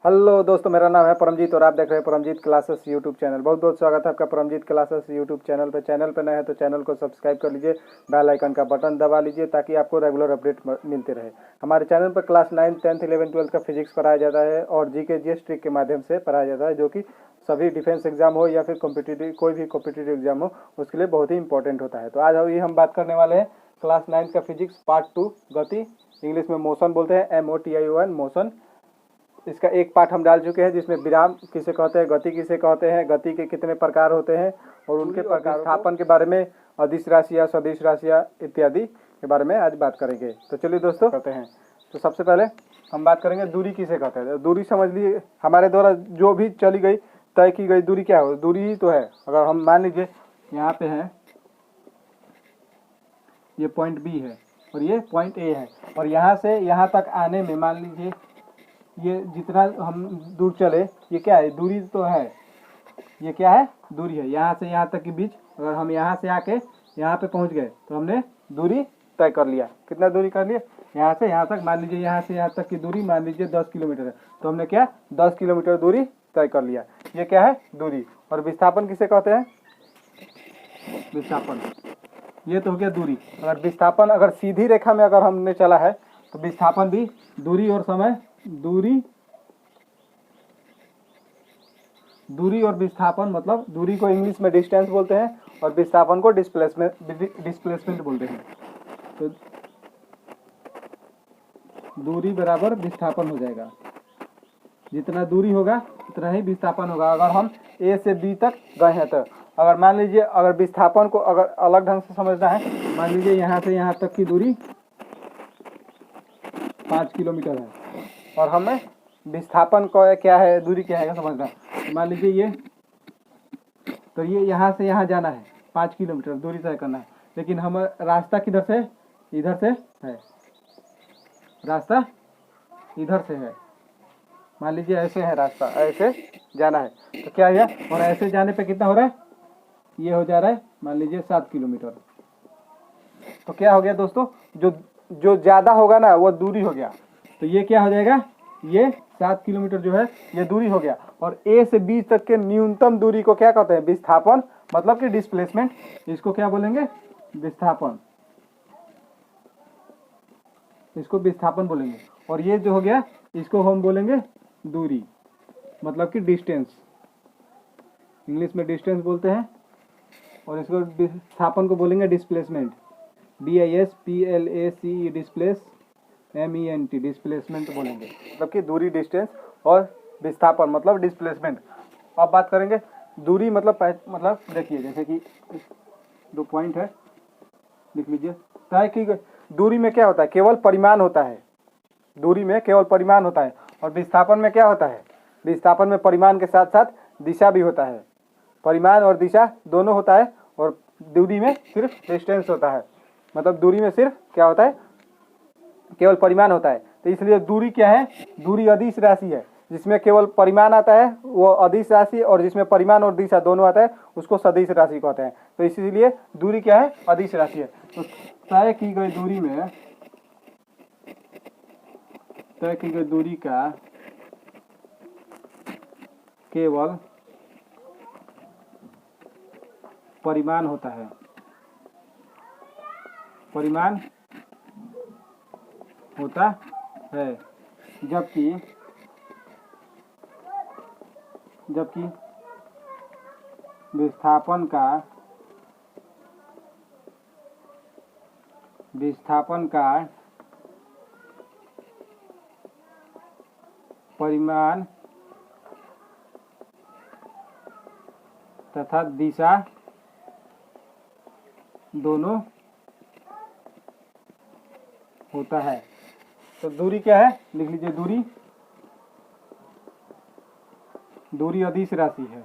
Hello दोस्तों, मेरा नाम है परमजीत और आप देख रहे हैं परमजीत क्लासेस यूट्यूब चैनल। बहुत बहुत स्वागत है आपका परमजीत क्लासेस यूट्यूब चैनल पे। चैनल पे नए हैं तो चैनल को सब्सक्राइब कर लीजिए, बेल आइकन का बटन दबा लीजिए ताकि आपको रेगुलर अपडेट मिलते रहे। हमारे चैनल पर क्लास 9, 10, 11, 12 का फिजिक्स पढ़ाया जाता है और जीके जीएस ट्रिक के माध्यम से पढ़ाया जाता है, जो कि सभी डिफेंस एग्जाम हो या फिर कॉम्पिटिटिव कोई भी कॉम्पिटिटिव एग्जाम हो उसके लिए बहुत ही इंपॉर्टेंट होता है। तो आज अभी हम बात करने वाले हैं क्लास 9 का फिजिक्स पार्ट 2 गति, इंग्लिश में मोशन बोलते हैं, MOTION मोशन। इसका एक पार्ट हम डाल चुके हैं जिसमें विराम किसे कहते हैं, गति किसे कहते हैं, गति के कितने प्रकार होते हैं और उनके प्रतिस्थापन के बारे में, अदिश राशियाँ, सदिश राशियाँ इत्यादि के बारे में आज बात करेंगे। तो चलिए दोस्तों कहते हैं। तो सबसे पहले हम बात करेंगे दूरी किसे कहते हैं। दूरी समझ लीजिए, हमारे द्वारा जो भी चली गई तय की गई दूरी क्या हो, दूरी ही तो है। अगर हम मान लीजिए यहाँ पे है, ये पॉइंट बी है और ये पॉइंट ए है, और यहाँ से यहाँ तक आने में मान लीजिए ये जितना हम दूर चले, ये क्या है, दूरी तो है। ये क्या है, दूरी है। यहाँ से यहाँ तक के बीच अगर हम यहाँ से आके यहाँ पे पहुँच गए तो हमने दूरी तय कर लिया। कितना दूरी कर लिया, यहाँ से यहाँ तक, मान लीजिए यहाँ से यहाँ तक की दूरी मान लीजिए 10 किलोमीटर है, तो हमने क्या 10 किलोमीटर दूरी तय कर लिया। ये क्या है, दूरी। और विस्थापन किसे कहते हैं, विस्थापन। ये तो हो गया दूरी। अगर विस्थापन अगर सीधी रेखा में अगर हमने चला है तो विस्थापन भी दूरी और समय, दूरी और विस्थापन, मतलब दूरी को इंग्लिश में डिस्टेंस बोलते हैं और विस्थापन को डिस्प्लेसमेंट बोलते हैं। तो दूरी बराबर विस्थापन हो जाएगा, जितना दूरी होगा उतना ही विस्थापन होगा। अगर हम ए से बी तक गए हैं तो अगर मान लीजिए, अगर विस्थापन को अगर अलग ढंग से समझना है, मान लीजिए यहाँ से यहाँ तक की दूरी 5 किलोमीटर है और हमें विस्थापन को क्या है, दूरी क्या है समझना है। मान लीजिए ये, तो ये यहाँ से यहाँ जाना है, 5 किलोमीटर दूरी तय करना है, लेकिन हम रास्ता किधर से, इधर से है, रास्ता इधर से है। मान लीजिए ऐसे है रास्ता, ऐसे जाना है, तो क्या है, और ऐसे जाने पे कितना हो रहा है, ये हो जा रहा है मान लीजिए 7 किलोमीटर। तो क्या हो गया दोस्तों, जो ज़्यादा होगा ना वो दूरी हो गया। तो ये क्या हो जाएगा, ये 7 किलोमीटर जो है ये दूरी हो गया। और ए से बी तक के न्यूनतम दूरी को क्या कहते हैं, विस्थापन, मतलब कि डिस्प्लेसमेंट। इसको क्या बोलेंगे, विस्थापन, इसको विस्थापन बोलेंगे। और ये जो हो गया इसको हम बोलेंगे दूरी, मतलब कि डिस्टेंस, इंग्लिश में डिस्टेंस बोलते हैं। और इसको विस्थापन को बोलेंगे displacement, DISPLACE, displace, MENT, displacement बोलेंगे, मतलब कि दूरी, डिस्टेंस, और विस्थापन मतलब डिस्प्लेसमेंट। अब बात करेंगे दूरी मतलब देखिए, जैसे कि 2 पॉइंट है, लिख लीजिए। तय की दूरी में क्या होता है, केवल परिमाण होता है। दूरी में केवल परिमाण होता है। और विस्थापन में क्या होता है, विस्थापन में परिमाण के साथ साथ दिशा भी होता है। परिमाण और दिशा दोनों होता है, और दूरी में सिर्फ डिस्टेंस होता है। मतलब दूरी में सिर्फ क्या होता है, केवल परिमाण होता है। तो इसलिए दूरी क्या है, दूरी अदिश राशि है। जिसमें केवल परिमाण आता है वो अदिश राशि, और जिसमें परिमाण और दिशा दोनों आता है उसको सदिश राशि कहते हैं। तो इसीलिए दूरी क्या है, अदिश राशि है। तो तय की गई दूरी में, तय की गई दूरी का केवल परिमाण होता है, परिमाण होता है, जबकि विस्थापन का परिमाण तथा दिशा दोनों होता है। तो दूरी क्या है, लिख लीजिए, दूरी अदिश राशि है।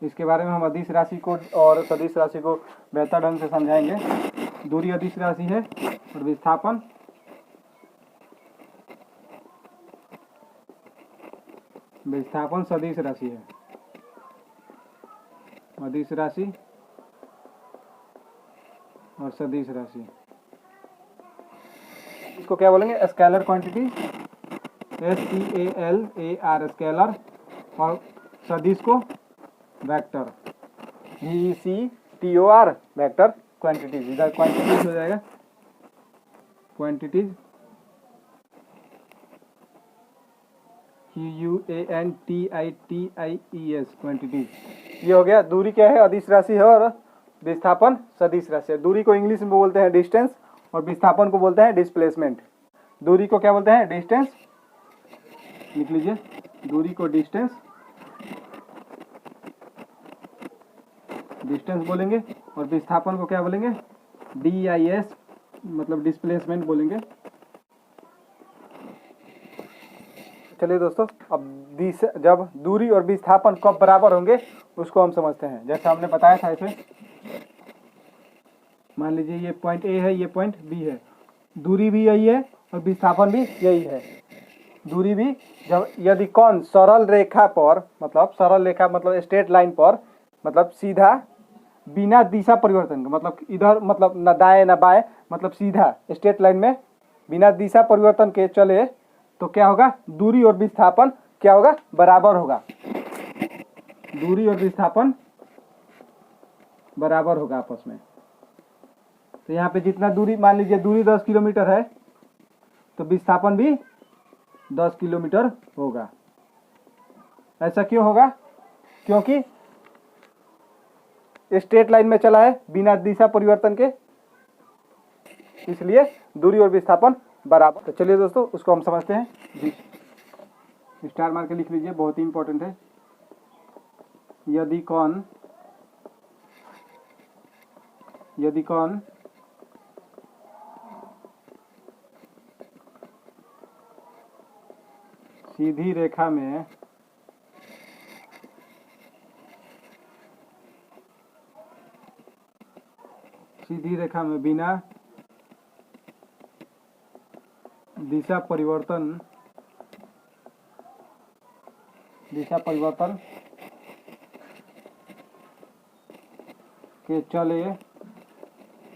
इसके बारे में हम अदिश राशि को और सदिश राशि को बेहतर ढंग से समझाएंगे। दूरी अदिश राशि है और विस्थापन सदिश राशि है। अदिश राशि और सदिश राशि, इसको क्या बोलेंगे, स्केलर क्वांटिटी SCALAR स्केलर, और सदिश को वेक्टर, VECTOR वेक्टर क्वांटिटीज। इधर क्वांटिटीज हो जाएगा, क्वांटिटीज QUANTITIES क्वांटिटीज। ये हो गया। दूरी क्या है? अदिश राशि है और विस्थापन सदिश राशि है। दूरी को इंग्लिश में बोलते हैं डिस्टेंस और विस्थापन को बोलते हैं डिस्प्लेसमेंट। दूरी को क्या बोलते हैं? डिस्टेंस, लिख लीजिए, दूरी को डिस्टेंस बोलेंगे और विस्थापन को क्या बोलेंगे? DIS मतलब डिस्प्लेसमेंट बोलेंगे। चलिए दोस्तों, अब जब दूरी और विस्थापन कब बराबर होंगे उसको हम समझते हैं। जैसे हमने बताया था, इसे मान लीजिए ये पॉइंट A है, ये पॉइंट B है, दूरी भी यही है और विस्थापन भी यही है। दूरी भी जब यदि कौन सरल रेखा पर, मतलब सरल रेखा मतलब स्ट्रेट लाइन पर, मतलब सीधा बिना दिशा परिवर्तन के, मतलब इधर मतलब न दाएं न बाएं, मतलब सीधा स्ट्रेट लाइन में बिना दिशा परिवर्तन के चले तो क्या होगा? दूरी और विस्थापन क्या होगा? बराबर होगा। दूरी और विस्थापन बराबर होगा आपस में। तो यहाँ पे जितना दूरी, मान लीजिए दूरी 10 किलोमीटर है तो विस्थापन भी 10 किलोमीटर होगा। ऐसा क्यों होगा? क्योंकि स्ट्रेट लाइन में चला है बिना दिशा परिवर्तन के, इसलिए दूरी और विस्थापन बराबर। तो चलिए दोस्तों, उसको हम समझते हैं। स्टार मार के लिख लीजिए, बहुत ही इंपॉर्टेंट है। यदि कौन सीधी रेखा में बिना दिशा परिवर्तन के चले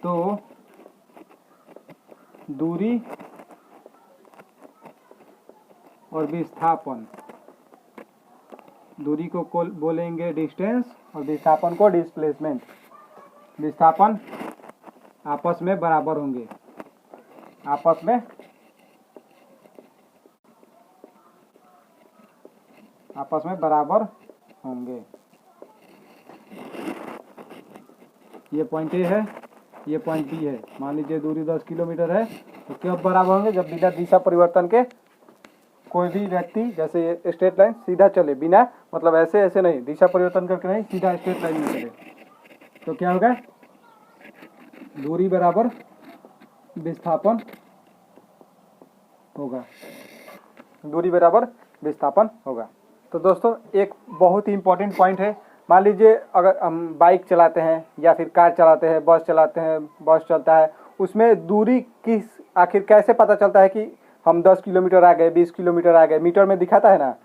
तो दूरी और विस्थापन, दूरी को बोलेंगे डिस्टेंस और विस्थापन को डिस्प्लेसमेंट। विस्थापन आपस में बराबर होंगे, आपस में बराबर होंगे। ये पॉइंट A है, ये पॉइंट B है। मान लीजिए दूरी 10 किलोमीटर है, तो कब बराबर होंगे? जब बिना दिशा परिवर्तन के कोई भी व्यक्ति, जैसे ये स्ट्रेट लाइन सीधा चले, बिना मतलब ऐसे नहीं, दिशा परिवर्तन करके नहीं, सीधा स्ट्रेट लाइन में चले, तो क्या होगा? दूरी बराबर विस्थापन होगा। दूरी बराबर विस्थापन होगा। तो दोस्तों, एक बहुत ही इंपॉर्टेंट पॉइंट है। मान लीजिए अगर हम बाइक चलाते हैं या फिर कार चलाते हैं, बस चलाते हैं, बस चलता है, उसमें दूरी किस आखिर कैसे पता चलता है कि हम 10 किलोमीटर आ गए, 20 किलोमीटर आ गए? मीटर में दिखाता है ना,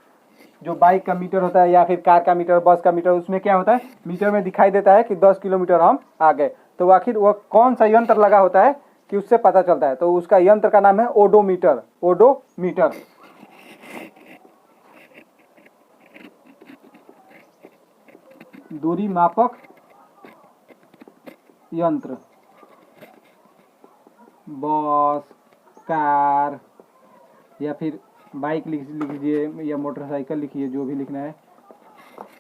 जो बाइक का मीटर होता है या फिर कार का मीटर, बस का मीटर, उसमें क्या होता है? मीटर में दिखाई देता है कि 10 किलोमीटर हम आ गए। तो आखिर वह कौन सा यंत्र लगा होता है कि उससे पता चलता है? तो उसका यंत्र का नाम है ओडोमीटर। ओडोमीटर। दूरी मापक यंत्र। बस, कार या फिर बाइक लिख लीजिए या मोटरसाइकिल लिखिए, जो भी लिखना है।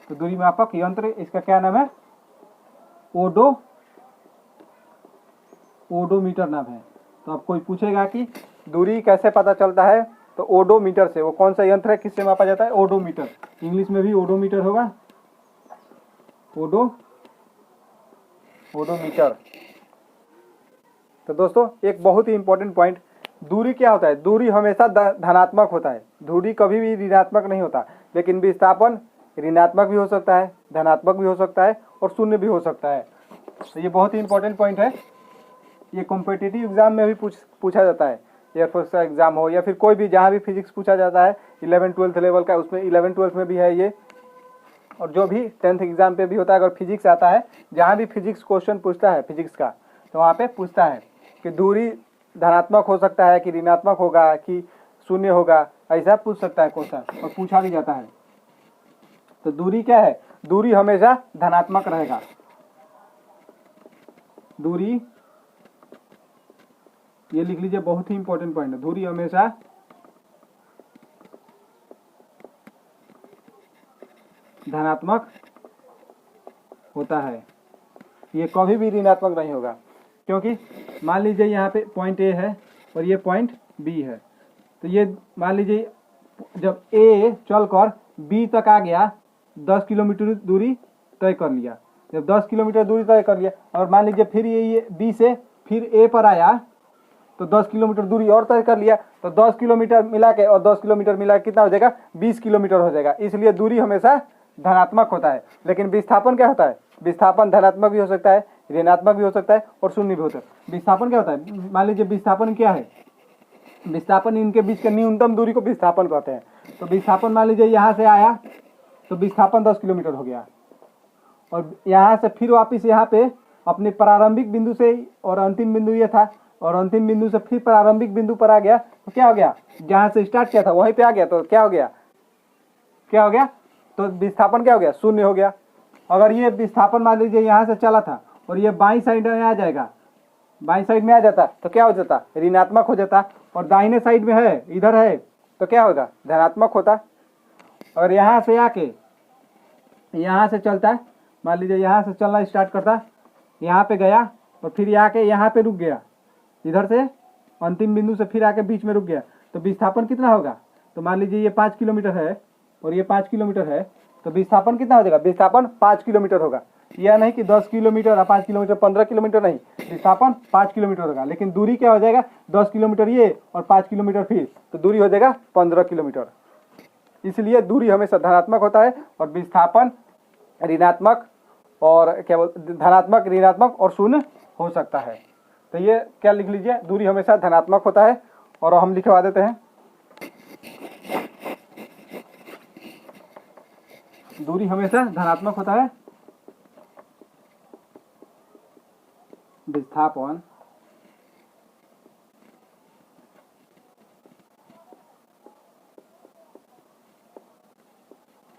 तो दूरी मापक यंत्र, इसका क्या नाम है? ओडोमीटर नाम है। तो अब कोई पूछेगा कि दूरी कैसे पता चलता है, तो ओडोमीटर से। वो कौन सा यंत्र है, किससे मापा जाता है? ओडोमीटर। इंग्लिश में भी ओडोमीटर होगा, ओडोमीटर। तो दोस्तों, एक बहुत ही इंपॉर्टेंट पॉइंट, दूरी क्या होता है? दूरी हमेशा धनात्मक होता है, दूरी कभी भी ऋणात्मक नहीं होता। लेकिन विस्थापन ऋणात्मक भी हो सकता है, धनात्मक भी हो सकता है और शून्य भी हो सकता है। तो ये बहुत ही इंपॉर्टेंट पॉइंट है। ये कॉम्पिटिटिव एग्जाम में भी पूछा जाता है। एयरफोर्स का एग्जाम हो या फिर कोई भी, जहाँ भी फिजिक्स पूछा जाता है 11-12 लेवल का, उसमें 11-12 में भी है ये, और जो भी 10th एग्जाम पे भी होता है। अगर फिजिक्स आता है, जहाँ भी फिजिक्स क्वेश्चन पूछता है फिजिक्स का, तो वहाँ पे पूछता है कि दूरी धनात्मक हो सकता है कि ऋणात्मक होगा कि शून्य होगा। ऐसा पूछ सकता है क्वेश्चन, और पूछा भी जाता है। तो दूरी क्या है? दूरी हमेशा धनात्मक रहेगा। दूरी, ये लिख लीजिए, बहुत ही इंपॉर्टेंट पॉइंट है। दूरी हमेशा धनात्मक होता है, ये कभी भी ऋणात्मक नहीं होगा। क्योंकि मान लीजिए यहाँ पे पॉइंट ए है और ये पॉइंट बी है, तो ये मान लीजिए जब ए चलकर बी तक आ गया, 10 किलोमीटर दूरी तय कर लिया। जब 10 किलोमीटर दूरी तय कर लिया और मान लीजिए फिर ये बी से फिर ए पर आया, तो 10 किलोमीटर दूरी और तय कर लिया, तो 10 किलोमीटर मिला के और 10 किलोमीटर मिला के कितना हो जाएगा? 20 किलोमीटर हो जाएगा। इसलिए दूरी हमेशा धनात्मक होता है। लेकिन विस्थापन क्या होता है? विस्थापन धनात्मक भी हो सकता है, ऋणात्मक भी हो सकता है और शून्य भी हो सकता है। विस्थापन क्या होता है? मान लीजिए विस्थापन क्या है? विस्थापन इनके बीच के न्यूनतम दूरी को विस्थापन कहते हैं। तो विस्थापन मान लीजिए यहाँ से आया तो विस्थापन 10 किलोमीटर हो गया, और यहाँ से फिर वापिस यहाँ पे अपने प्रारंभिक बिंदु से, और अंतिम बिंदु ये था, और अंतिम बिंदु से फिर प्रारंभिक बिंदु पर आ गया, तो क्या हो गया? जहाँ से स्टार्ट किया था वहीं पे आ गया, तो क्या हो गया? क्या हो गया? तो विस्थापन क्या हो गया? शून्य हो गया। अगर ये विस्थापन मान लीजिए यहाँ से चला था और ये बाईं साइड में आ जाएगा, बाईं साइड में आ जाता तो क्या हो जाता? ऋणात्मक हो जाता। और दाहिने साइड में है, इधर है, तो क्या होगा? धनात्मक होता। और यहाँ से आके यहाँ से चलता है, मान लीजिए यहाँ से चलना स्टार्ट करता, यहाँ पे गया और फिर आके यहाँ पे रुक गया, इधर से अंतिम बिंदु से फिर आके बीच में रुक गया, तो विस्थापन कितना होगा? तो मान लीजिए ये 5 किलोमीटर है और ये 5 किलोमीटर है, तो विस्थापन कितना हो जाएगा? विस्थापन 5 किलोमीटर होगा। यह नहीं कि 10 किलोमीटर, 5 किलोमीटर, 15 किलोमीटर नहीं, विस्थापन 5 किलोमीटर होगा। लेकिन दूरी क्या हो जाएगा? 10 किलोमीटर ये और 5 किलोमीटर फिर, तो दूरी हो जाएगा 15 किलोमीटर। इसलिए दूरी हमेशा धनात्मक होता है और विस्थापन ऋणात्मक, और क्या बोल, धनात्मक, ऋणात्मक और शून्य हो सकता है। तो ये क्या लिख लीजिए? दूरी हमेशा धनात्मक होता है। और हम लिखवा देते हैं, दूरी हमेशा धनात्मक होता है। विस्थापन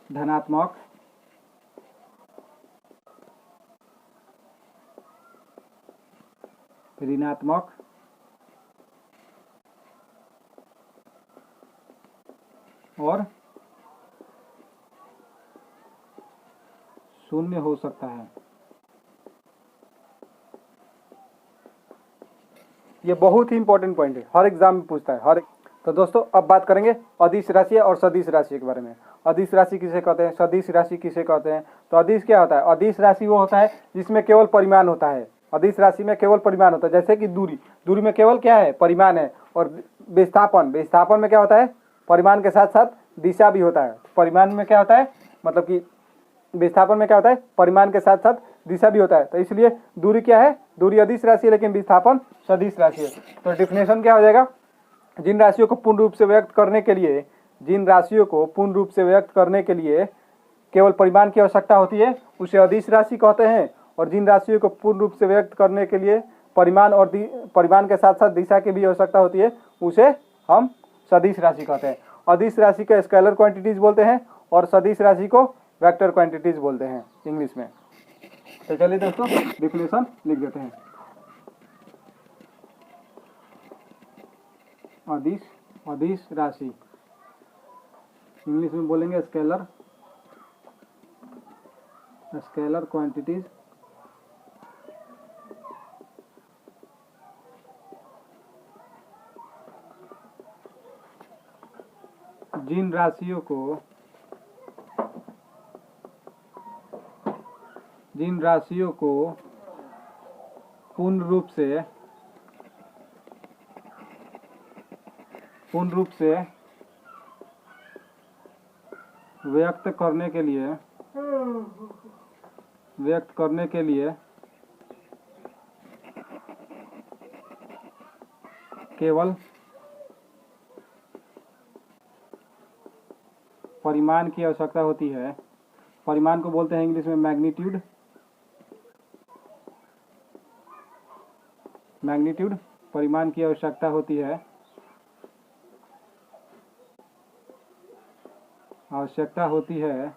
धनात्मक ऋणात्मक और शून्य हो सकता है। ये बहुत ही इंपॉर्टेंट पॉइंट है, हर एग्जाम में पूछता है, हर। तो दोस्तों अब बात करेंगे अदिश राशि और सदिश राशि के बारे में। अदिश राशि किसे कहते हैं? सदिश राशि किसे कहते हैं? तो अदिश क्या होता है? अदिश राशि वो होता है जिसमें केवल परिमाण होता है। अदिश राशि में केवल परिमाण होता है, जैसे कि दूरी, दूरी में केवल क्या है? परिमाण है। और विस्थापन, विस्थापन में क्या होता है? परिमाण के साथ साथ दिशा भी होता है। परिमाण में क्या होता है? मतलब कि विस्थापन में क्या होता है? परिमाण के साथ साथ दिशा भी होता है। तो इसलिए दूरी क्या है? दूरी अदिश राशि है, लेकिन विस्थापन सदिश राशि है। तो डिफिनेशन क्या हो जाएगा? जिन राशियों को पूर्ण रूप से व्यक्त करने के लिए, जिन राशियों को पूर्ण रूप से व्यक्त करने के लिए केवल परिमाण की आवश्यकता होती है उसे अदिश राशि कहते हैं। और जिन राशियों को पूर्ण रूप से व्यक्त करने के लिए परिमाण और परिमाण के साथ साथ दिशा की भी आवश्यकता होती है उसे हम सदिश राशि कहते हैं। अदिश राशि को स्केलर क्वांटिटीज बोलते हैं और सदिश राशि को वेक्टर क्वांटिटीज बोलते हैं इंग्लिश में। तो चलिए दोस्तों डिफिनेशन लिख देते हैं। अदिश, अदिश राशि इंग्लिश में बोलेंगे स्केलर, स्केलर क्वांटिटीज। जिन राशियों को, जिन राशियों को पूर्ण रूप से व्यक्त करने के लिए केवल परिमाण की आवश्यकता होती है। परिमाण को बोलते हैं इंग्लिश में मैग्नीट्यूड। मैग्नीट्यूड, परिमाण की आवश्यकता होती है आवश्यकता होती है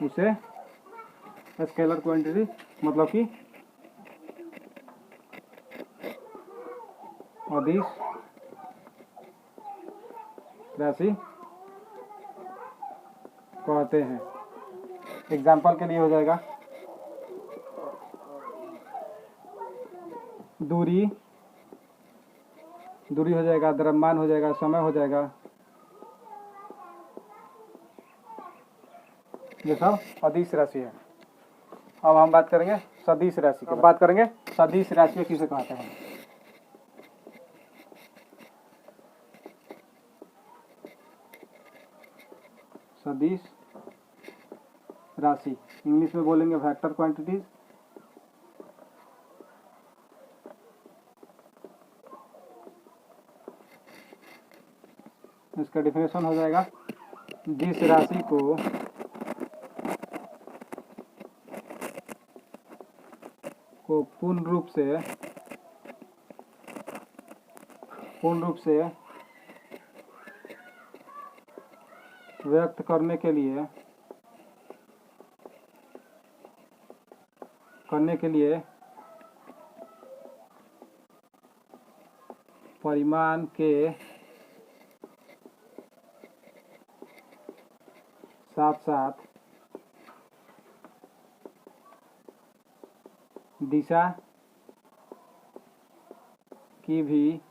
उसे स्केलर क्वांटिटी मतलब कि अदिश राशि कहते हैं। एग्जाम्पल के लिए हो जाएगा दूरी हो जाएगा, द्रव्यमान हो जाएगा, समय हो जाएगा, ये सब अदिश राशि है। अब हम बात करेंगे सदिश राशि की। बात करेंगे सदिश राशि किसे कहते हैं। सदिश राशि इंग्लिश में बोलेंगे वेक्टर क्वांटिटीज। इसका डिफिनेशन हो जाएगा जिस राशि को पूर्ण रूप से व्यक्त करने के लिए परिमाण के साथ साथ दिशा की भी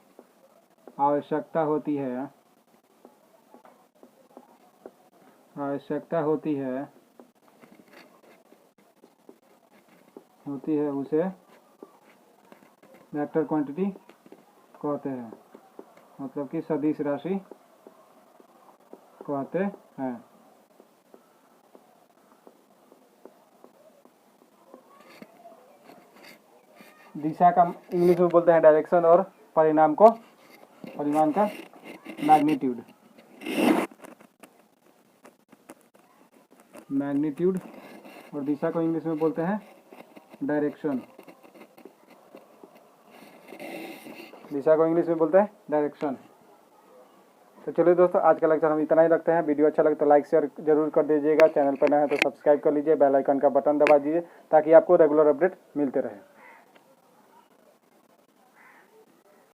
आवश्यकता होती है उसे वेक्टर क्वांटिटी कहते हैं, मतलब कि सदिश राशि कहते हैं। दिशा का इंग्लिश में बोलते हैं डायरेक्शन और परिमाण का मैग्नीट्यूड और दिशा को इंग्लिश में बोलते हैं डायरेक्शन। तो चलिए दोस्तों, आज का लेक्चर हम इतना ही रखते हैं। वीडियो अच्छा लगे तो लाइक शेयर जरूर कर दीजिएगा। चैनल पर नए हैं तो सब्सक्राइब कर लीजिए, बेल आइकन का बटन दबा दीजिए ताकि आपको रेगुलर अपडेट मिलते रहे।